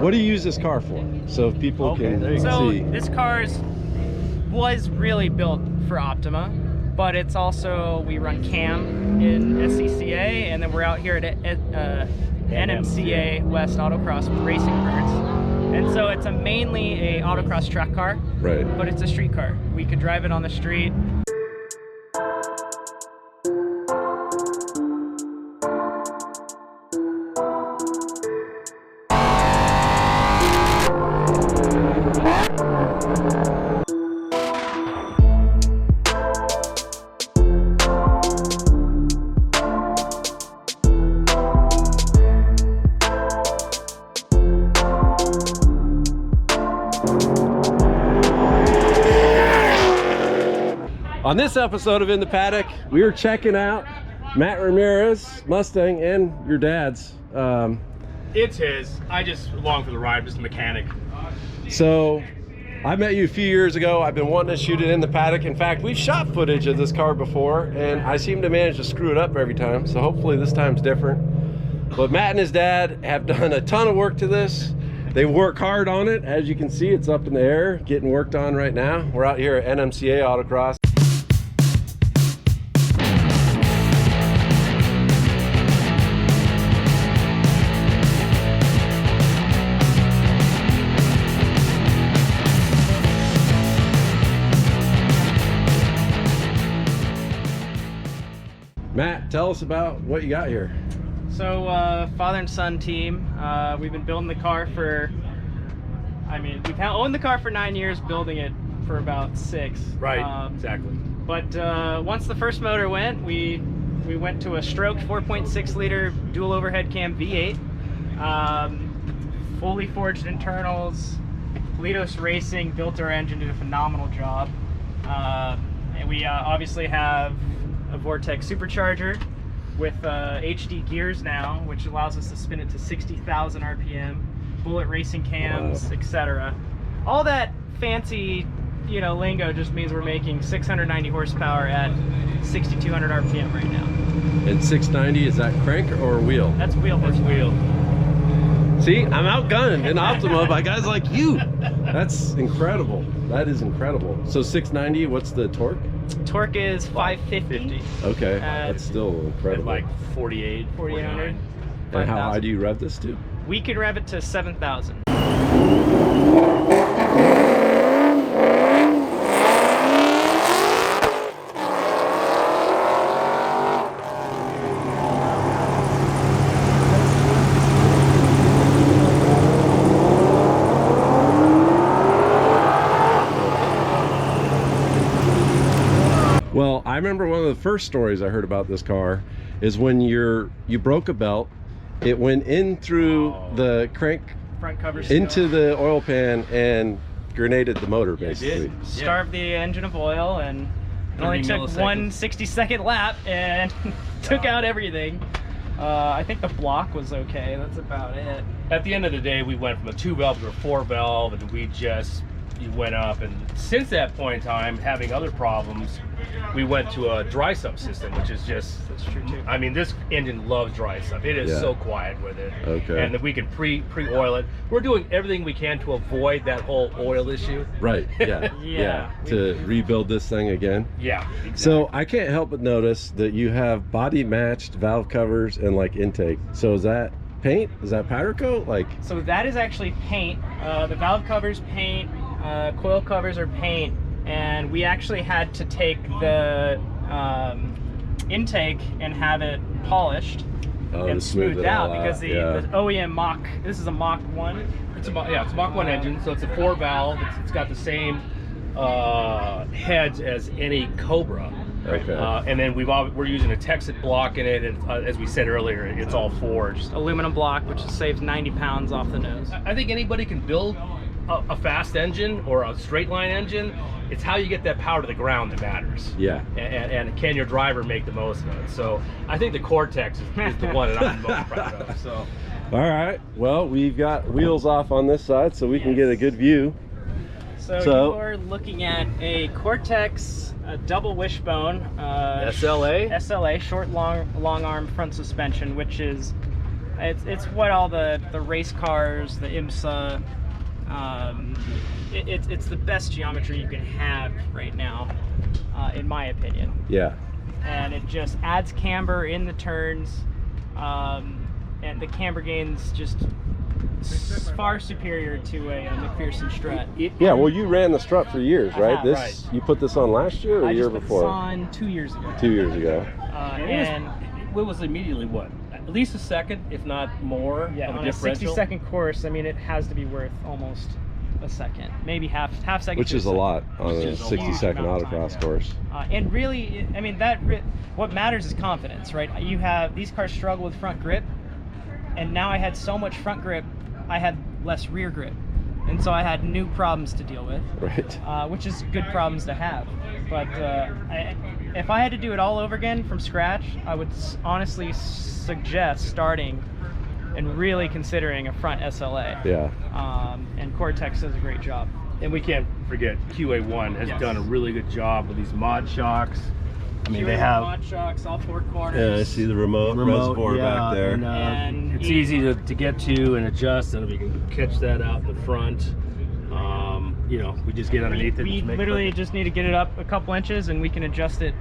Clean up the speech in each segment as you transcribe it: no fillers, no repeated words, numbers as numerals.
What do you use this car for? So if people can see. So this car was really built for Optima, but it's also, we run CAM in SCCA, and then we're out here at NMCA West Autocross with Racing Birds. And so it's mainly a autocross track car, right? But it's a street car. We could drive it on the street. On this episode of In the Paddock, we are checking out Matt Ramirez Mustang and your dad's. It's his. I just along for the ride, just a mechanic. So I met you a few years ago. I've been wanting to shoot it in the paddock. In fact, we've shot footage of this car before, and I seem to manage to screw it up every time. So hopefully this time's different. But Matt and his dad have done a ton of work to this. They work hard on it. As you can see, it's up in the air, getting worked on right now. We're out here at NMCA Autocross. Matt, tell us about what you got here. So father and son team, we've been building the car for, we've owned the car for 9 years, building it for about 6. Right, exactly. But once the first motor went, we went to a stroked 4.6 liter dual overhead cam V8, fully forged internals. Cortex Racing built our engine, did a phenomenal job. And we obviously have a Vortex supercharger with HD gears now, which allows us to spin it to 60,000 RPM, bullet racing cams, etc. All that fancy, lingo just means we're making 690 horsepower at 6,200 RPM right now. And 690, is that crank or wheel? That's wheel horsepower. Wheel. See, I'm outgunned in Optima by guys like you. That's incredible. That is incredible. So 690, what's the torque? Torque is 550. Okay, that's still incredible. Like 48, 4,800. And how high do you rev this to? We can rev it to 7,000. Well, I remember one of the first stories I heard about this car is when you broke a belt, it went in through the crank Front cover into the oil pan and grenaded the motor, basically. Starved the engine of oil, and it only took 1 60-second lap and took out everything. I think the block was okay. That's about it. At the end of the day, we went from a 2-valve to a 4-valve, and we just went up. And since that point in time, having other problems, we went to a dry sump system, which is just, that's true too. This engine loves dry sump. It is so quiet with it. Okay. And then we can pre-oil it. We're doing everything we can to avoid that whole oil issue. Right, yeah. To rebuild this thing again. Yeah, exactly. So I can't help but notice that you have body matched valve covers and like intake. So is that paint? Is that powder coat? So that is actually paint. The valve covers paint, coil covers are paint, and we actually had to take the intake and have it polished and smoothed out because the OEM Mach, this is a Mach 1. It's a Mach 1 engine, so it's a 4-valve. It's got the same heads as any Cobra. Okay. And then we're using a Texas block in it, and as we said earlier, it's all forged. Aluminum block, which saves 90 pounds off the nose. I think anybody can build a fast engine or a straight line engine. It's how you get that power to the ground that matters. Yeah. And can your driver make the most of it? So I think the Cortex is the one that I'm most proud of. So. All right. Well, we've got wheels off on this side, so we can get a good view. So you're looking at a Cortex double wishbone SLA, short long arm front suspension, which is It's what all the race cars, the IMSA, it's the best geometry you can have right now, in my opinion. Yeah. And it just adds camber in the turns, and the camber gain's just far superior to a McPherson strut. Yeah, well, you ran the strut for years, right? Right. You put this on last year or I year just put before? this on 2 years ago. 2 years ago. And it was immediately what? At least a second, if not more, yeah, of a on a differential. 60-second course, I mean, it has to be worth almost a second, maybe half second. Which to is a second. lot on Which a is a 60-second large amount of autocross time, course. And really, I mean, what matters is confidence, right? These cars struggle with front grip, and now I had so much front grip, I had less rear grip, and so I had new problems to deal with. Right. Which is good problems to have. But if I had to do it all over again from scratch, I would honestly suggest starting and really considering a front SLA. Yeah. And Cortex does a great job. And we can't forget QA1 has done a really good job with these mod shocks. I mean, they have mod shocks, all four corners. Yeah, I see the remote reservoir back there. And it's easy to get to and adjust, and we can catch that out in the front. You know, we just get underneath it. We literally just need to get it up a couple inches, and we can adjust it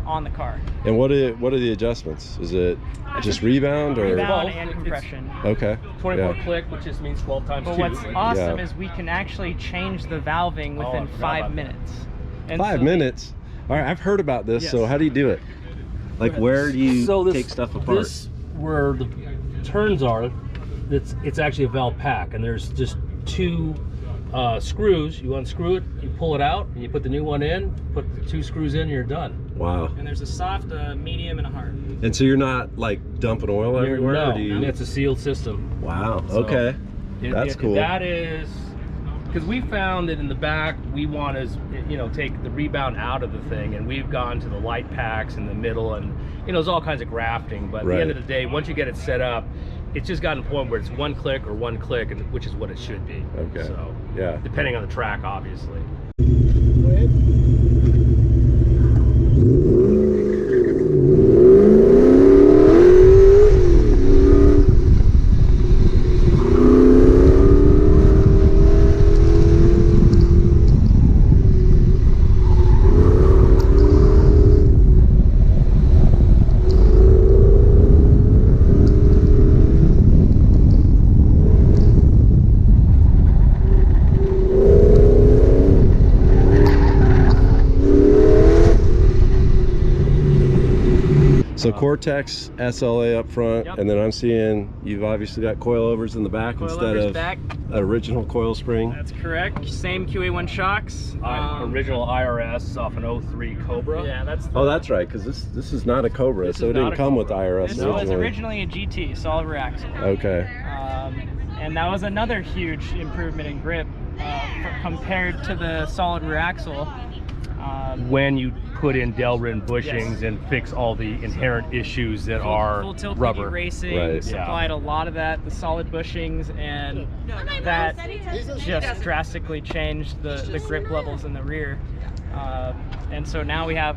on the car. And what are the adjustments? Is it just rebound or rebound and compression? Okay. 24 click, which just means 12 times But 2. what's awesome is we can actually change the valving within 5 minutes. And 5 minutes? All right, I've heard about this. Yes. So how do you do it? Like, where do you take stuff apart? This, where the turns are, it's actually a valve pack, and there's just 2 screws. You unscrew it, you pull it out, and you put the new one in, put the 2 screws in, and you're done. Wow. And there's a soft, a medium, and a hard. And so you're not like dumping oil everywhere? No, or do you... it's a sealed system. Wow, So okay. That's cool. That is, because we found that in the back, we want to, you know, take the rebound out of the thing, and we've gone to the light packs in the middle, and, you know, there's all kinds of grafting, but at the end of the day, once you get it set up, it's just gotten to the point where it's 1 click or 1 click, and which is what it should be. Okay. So, yeah. depending on the track, obviously. Go ahead. So Cortex SLA up front, and then I'm seeing you've obviously got coilovers in the back instead of original coil spring. That's correct. Same QA1 shocks. Original IRS off an 03 Cobra. Yeah, that's. Oh, that's right, because this is not a Cobra, so it didn't come with IRS This originally. was originally a GT, solid rear axle. Okay. And that was another huge improvement in grip compared to the solid rear axle. When you put in Delrin bushings and fix all the inherent issues that are full tilt rubber. Racing supplied a lot of that, the solid bushings, and that just drastically changed the grip levels in the rear. And so now we have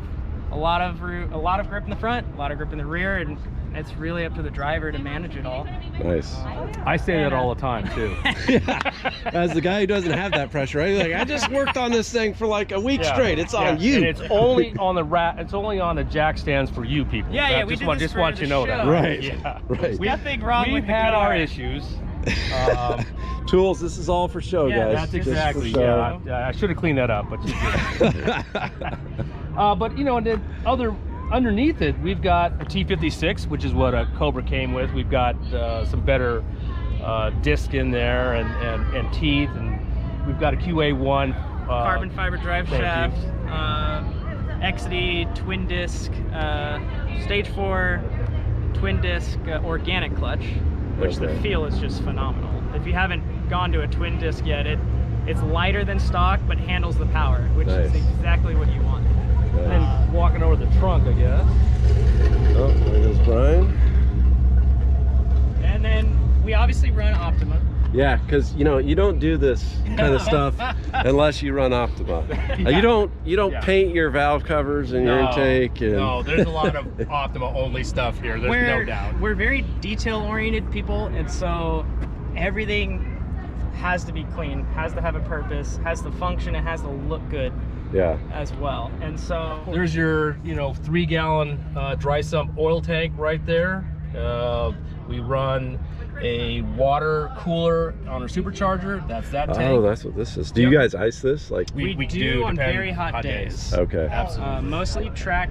a lot of grip in the front, a lot of grip in the rear, and it's really up to the driver to manage it all. Nice. I say that all the time too. As the guy who doesn't have that pressure, right? Like, I just worked on this thing for like a week straight. It's on you. And it's only on the it's only on the jack stands for you people. Yeah, we just want you to know that. Right. Yeah. Right. There's nothing wrong with We've had our issues. Tools, this is all for show, guys. That's Just for exactly. show. Yeah, I should have cleaned that up, but you did. But you know, and then underneath it, we've got a T56, which is what a Cobra came with. We've got some better disc in there and teeth, and we've got a QA1 carbon fiber drive shaft, XD twin disc, stage 4 twin disc organic clutch, which the feel is just phenomenal. If you haven't gone to a twin disc yet, it's lighter than stock but handles the power, which is exactly what you want. And then walking over the trunk, I guess. Oh, there goes Brian. And then we obviously run Optima. Yeah, because you know you don't do this kind of stuff unless you run Optima. You don't paint your valve covers and your intake. And... No, there's a lot of Optima only stuff here. There's no doubt. We're very detail oriented people, and so everything has to be clean, has to have a purpose, has to function, it has to look good. Yeah. As well, and so there's your 3-gallon dry sump oil tank right there. We run a water cooler on our supercharger. That's that tank. Oh, that's what this is. Do you guys ice this? Like we do on very hot days. Okay. Absolutely. Mostly track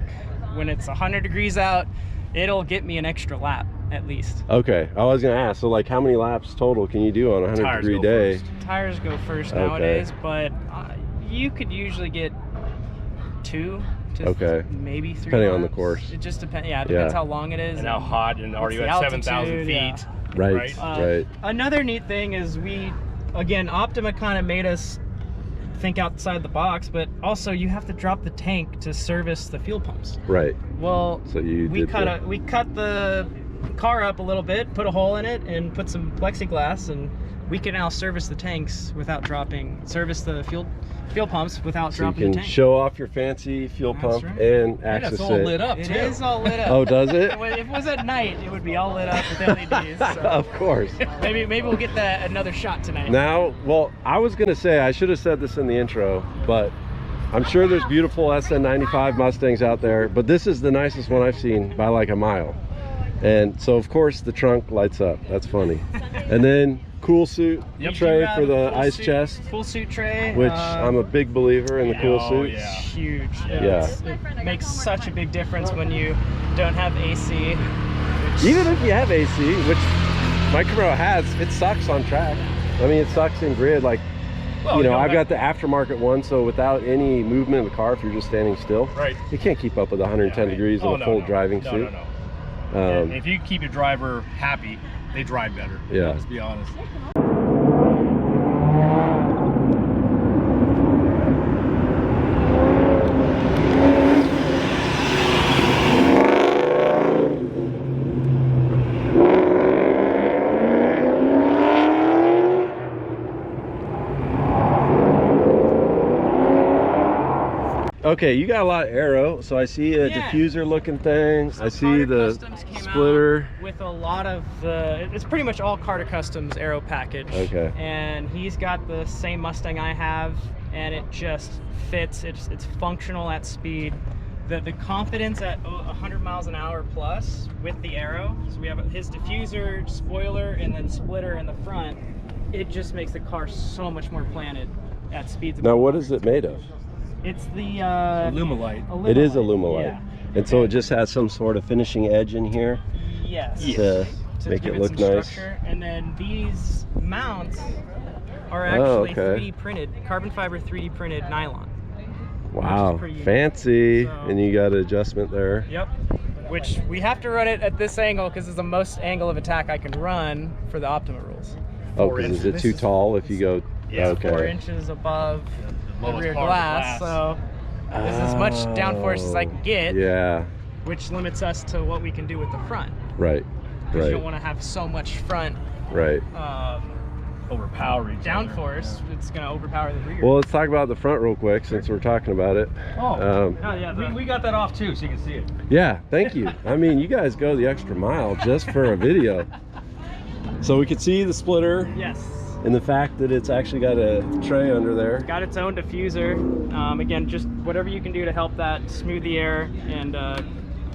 when it's 100 degrees out. It'll get me an extra lap at least. Okay. I was gonna ask. So like, how many laps total can you do on a 100-degree day? First. Tires go first nowadays, but you could usually get 2 to maybe 3 depending laps. on the course. It just depends. Yeah, it depends how long it is and how hot, and are you at 7,000 feet? Yeah. Right. Right. Another neat thing is again, Optima kind of made us think outside the box, but also you have to drop the tank to service the fuel pumps. Right. Well, so we cut the car up a little bit, put a hole in it, and put some plexiglass, and we can now service the tanks without service the fuel pumps without dropping the tank. You can show off your fancy fuel pump and access it's all lit up too. It is all lit up. Oh, does it? If it was at night, it would be all lit up with LEDs. So. Of course. Maybe we'll get another shot tonight. Now, well, I was gonna say, I should have said this in the intro, but I'm sure there's beautiful SN95 Mustangs out there, but this is the nicest one I've seen by like a mile. And so of course the trunk lights up. That's funny. And then cool suit tray for the ice chest. Cool suit tray. Which I'm a big believer in the cool suits. Yeah. It's huge. It makes such a big difference when you don't have AC. Even if you have AC, which my Camaro has, it sucks on track. I mean, it sucks in grid. Like, I've got the aftermarket one, so without any movement of the car, if you're just standing still, you can't keep up with 110 degrees in a full driving suit. If you keep your driver happy, they drive better. Yeah. Let's be honest. Okay, you got a lot of aero, so I see a diffuser looking thing. I see the splitter. With a lot of it's pretty much all Carter Customs aero package. Okay. And he's got the same Mustang I have, and it just fits. It's functional at speed. The confidence at 100 miles an hour plus with the aero. So we have his diffuser, spoiler, and then splitter in the front. It just makes the car so much more planted at speeds. Now, what is it made of? It's the Alumilite. It is Alumilite. And so it just has some sort of finishing edge in here. Yes. To make it look nice. Structure. And then these mounts are actually 3D printed, carbon fiber 3D printed nylon. Wow, fancy. So, and you got an adjustment there. Yep. Which we have to run it at this angle because it's the most angle of attack I can run for the Optima rules. Oh, because is it too tall if you go? Yeah, 4 inches above the rear glass, so this is as much downforce as I can get. Yeah. Which limits us to what we can do with the front. Right. Because you don't want to have so much front. Right. Overpowering downforce. It's going to overpower the rear. Well, let's talk about the front real quick since we're talking about it. We got that off too, so you can see it. Yeah, thank you. I mean, you guys go the extra mile just for a video. So we could see the splitter. Yes. And the fact that it's actually got a tray under there. Got its own diffuser. Again, just whatever you can do to help that smooth the air and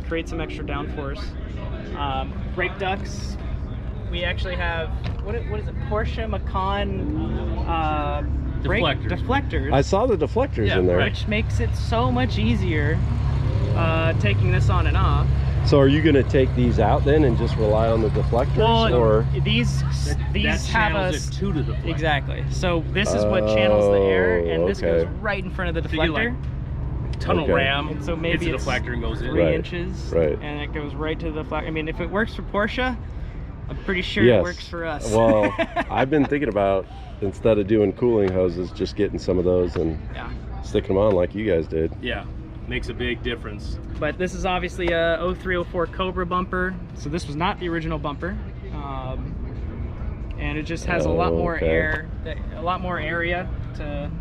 create some extra downforce. Brake ducts. We actually have, what is it, Porsche Macan deflectors. I saw the deflectors in there. Which makes it so much easier taking this on and off. So are you going to take these out then and just rely on the deflectors? Well, or these have us to the deflector. Exactly. So this is what channels the air, and this goes right in front of the deflector. Tunnel ram, and so maybe it's a deflector and goes in 3 inches, and it goes right to the deflector. I mean, if it works for Porsche, I'm pretty sure it works for us. Well, I've been thinking about, instead of doing cooling hoses, just getting some of those and sticking them on like you guys did. Yeah, makes a big difference. But this is obviously a 0304 Cobra bumper, so this was not the original bumper. and it just has a lot more okay. air, a lot more area to.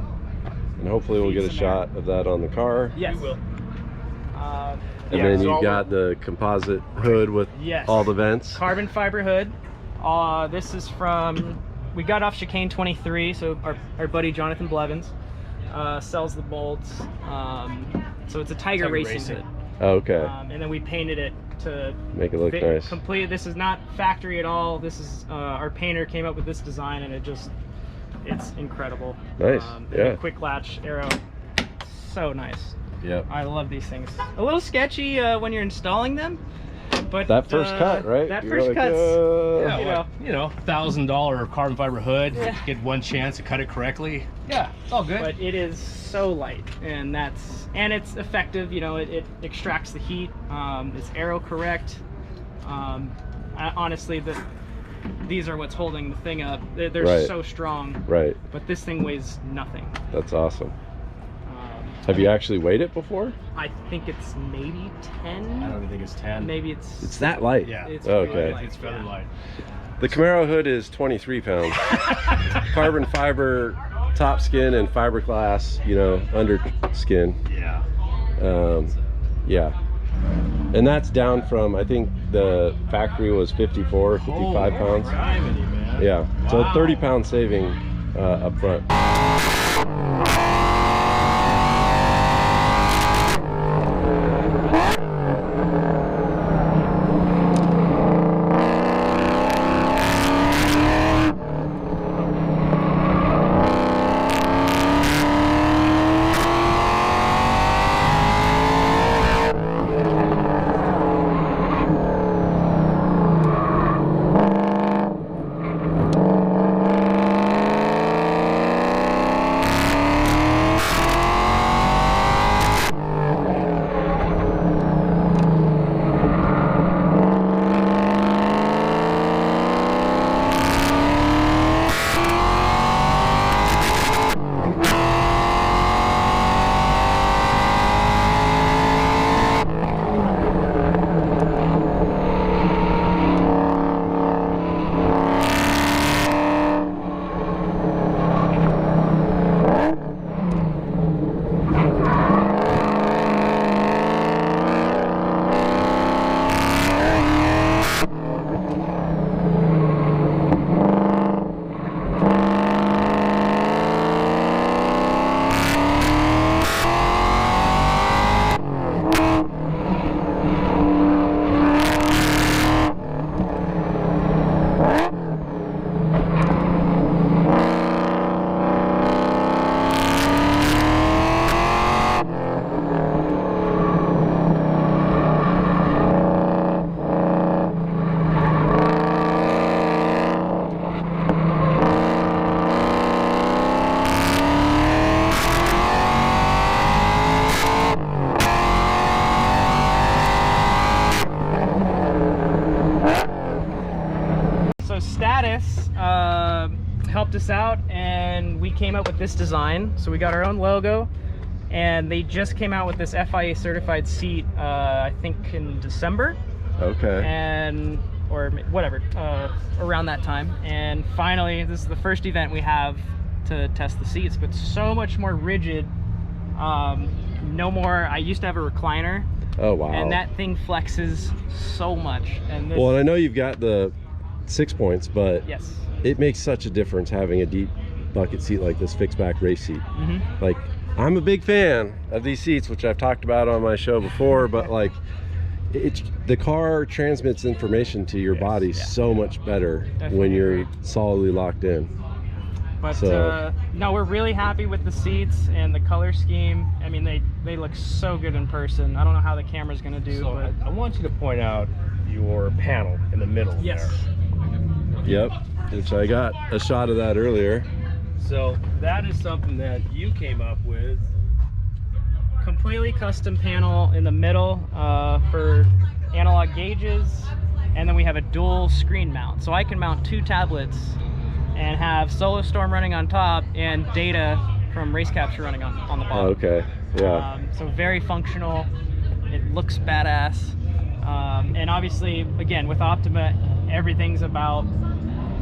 And hopefully we'll get a shot of that on the car. Yes. We will. And yeah, then so you've got the composite hood with yes. all the vents. Carbon fiber hood. This is from, we got off Chicane 23, so our buddy Jonathan Blevins sells the bolts. So it's a Tiger Racing hood. Oh, okay. And then we painted it to make it look nice. Complete. This is not factory at all. This is our painter came up with this design, and it's incredible. Nice. Yeah. Quick latch aero, so nice. Yep. I love these things. A little sketchy when you're installing them, but that first cut, right? That You're first like, cut's you know, $1,000 carbon fiber hood. Yeah. Get one chance to cut it correctly. Yeah, it's all good. But it is so light, and it's effective. You know, it extracts the heat. It's aero correct. Honestly, these are what's holding the thing up. They're right. so strong. Right. But this thing weighs nothing. That's awesome. Have you actually weighed it before? I think it's maybe 10. I don't even think it's 10. Maybe it's. It's that light. Yeah. It's okay. really light. It's fairly light. The Camaro hood is 23 pounds. Carbon fiber top skin and fiberglass, you know, under skin. Yeah. Yeah. And that's down from, I think the factory was 54, 55 pounds. Criminy, man. Yeah. Wow. So 30 pound saving up front. helped us out, and we came up with this design. So we got our own logo, and they just came out with this FIA certified seat, I think in December. Okay. And or whatever, around that time. And finally, this is the first event we have to test the seats, but so much more rigid. No more, I used to have a recliner. Oh wow. And that thing flexes so much. And this, well, and I know you've got the 6 points, but yes, it makes such a difference having a deep bucket seat like this fixed back race seat. Mm-hmm. Like, I'm a big fan of these seats, which I've talked about on my show before, but like, the car transmits information to your body so much better when you're solidly locked in. But no, we're really happy with the seats and the color scheme. I mean, they look so good in person. I don't know how the camera's gonna do. So but I want you to point out your panel in the middle. Yes. There. Yep, which I got a shot of that earlier. So that is something that you came up with. Completely custom panel in the middle for analog gauges, and then we have a dual screen mount, so I can mount 2 tablets and have Solo Storm running on top and data from Race Capture running on the bottom. Okay, yeah. So very functional. It looks badass, and obviously, again, with Optima, everything's about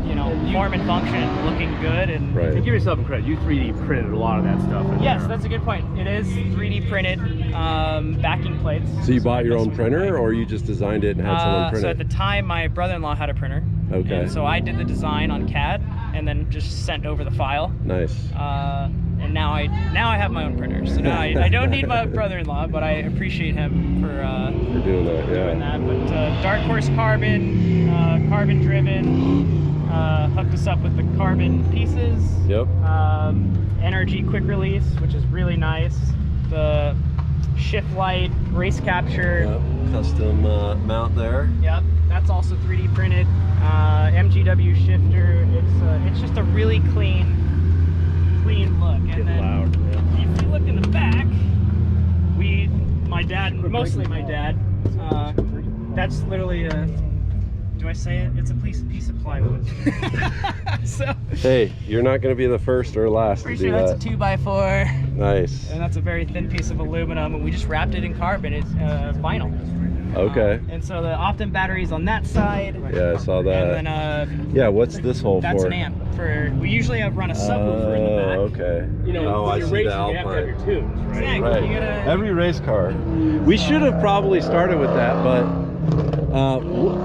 you know, form and function looking good. And Right. And give yourself credit. You 3D printed a lot of that stuff. In yes, there. that's a good point. It is 3D printed backing plates. So you bought your this own was printer, like- or you just designed it and had someone print So it? at the time, my brother-in-law had a printer. Okay. And so I did the design on CAD and then just sent over the file. Nice. And now I have my own printer. So now I don't need my brother-in-law, but I appreciate him for doing that, yeah. doing that. But Dark Horse Carbon, carbon driven, hooked us up with the carbon pieces. Yep. NRG quick release, which is really nice. The shift light, race capture. Yep. Custom mount there. Yep, that's also 3D printed. MGW shifter. It's just a really clean look. And Get then loud. Yeah. if you look in the back, my dad, mostly my dad. That's literally a. Do I say it? It's a piece of plywood. So. Hey, you're not going to be the first or last to Pretty do sure that. that's a 2x4. Nice. And that's a very thin piece of aluminum, and we just wrapped it in carbon. It's vinyl. Okay. And so the Optima batteries on that side. Yeah, I saw that. And then yeah, what's this hole that's for? an amp. We usually run a subwoofer in the back. Okay. You know, oh, when I you're see racing, the you have to have your Alpine. tunes, right? Exactly. Right. You gotta- Every race car. We should have probably started with that, but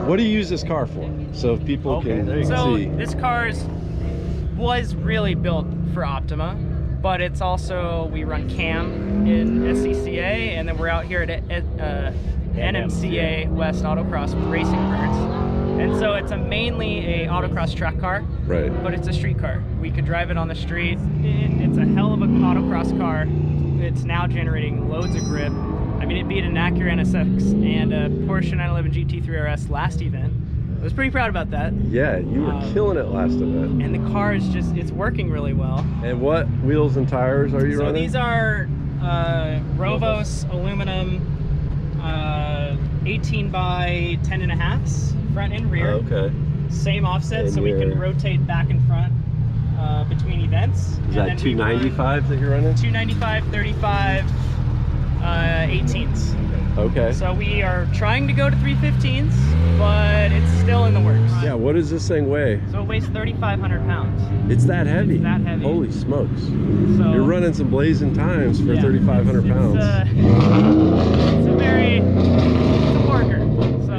what do you use this car for? So if people can So see. this car was really built for Optima, but it's also, we run CAM in SCCA, and then we're out here at NMCA West Autocross with Racing Birds. And so it's mainly a autocross track car, Right. but it's a street car. We could drive it on the street. It's a hell of an autocross car. It's now generating loads of grip. I mean, it beat an Acura NSX and a Porsche 911 GT3 RS last event. I was pretty proud about that. Yeah, you were killing it last event. And the car is just, it's working really well. And what wheels and tires are you So running? these are Rovos aluminum 18 by 10.5s, front and rear. Okay. Same offset, And so we can your- rotate back and front between events. Is that 295 that you're running? 295, 35, 18s. Okay. So we are trying to go to 315s, but it's still in the works. Yeah, what does this thing weigh? So it weighs 3,500 pounds. It's that heavy. It's that heavy. Holy smokes. So You're running some blazing times for yeah, 3,500 pounds. It's a worker. So.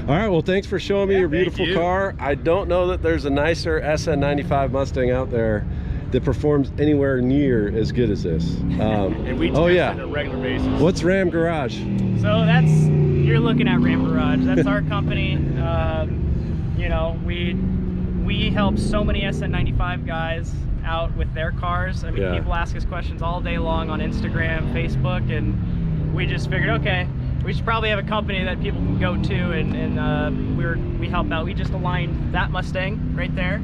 All right, well, thanks for showing me your thank beautiful you. car. I don't know that there's a nicer SN95 Mustang out there that performs anywhere near as good as this. And we test oh it yeah. on a regular basis. What's Ram Garage? So you're looking at Ram Garage. That's our company. You know, we help so many SN95 guys out with their cars. I mean, Yeah. people ask us questions all day long on Instagram, Facebook, and we just figured, okay, we should probably have a company that people can go to, and we help out. We just aligned that Mustang right there.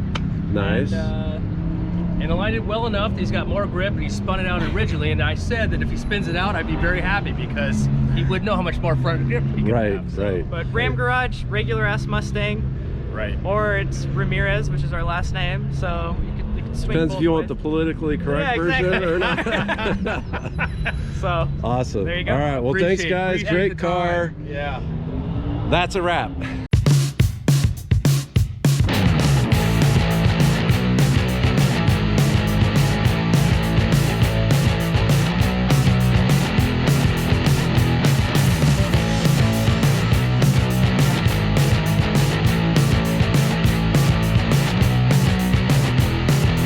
Nice. And aligned it well enough that he's got more grip, and he spun it out originally, and I said that if he spins it out, I'd be very happy because he would know how much more front grip he could right, have. So, right. But Ram Garage, regular ass Mustang, Right. or it's Ramirez, which is our last name. So you can swing Depends both if you want ways. the politically correct Yeah, version exactly. or not. So Awesome. There you go. All right, well, thanks, guys. Appreciate Great the car. time. Yeah. That's a wrap.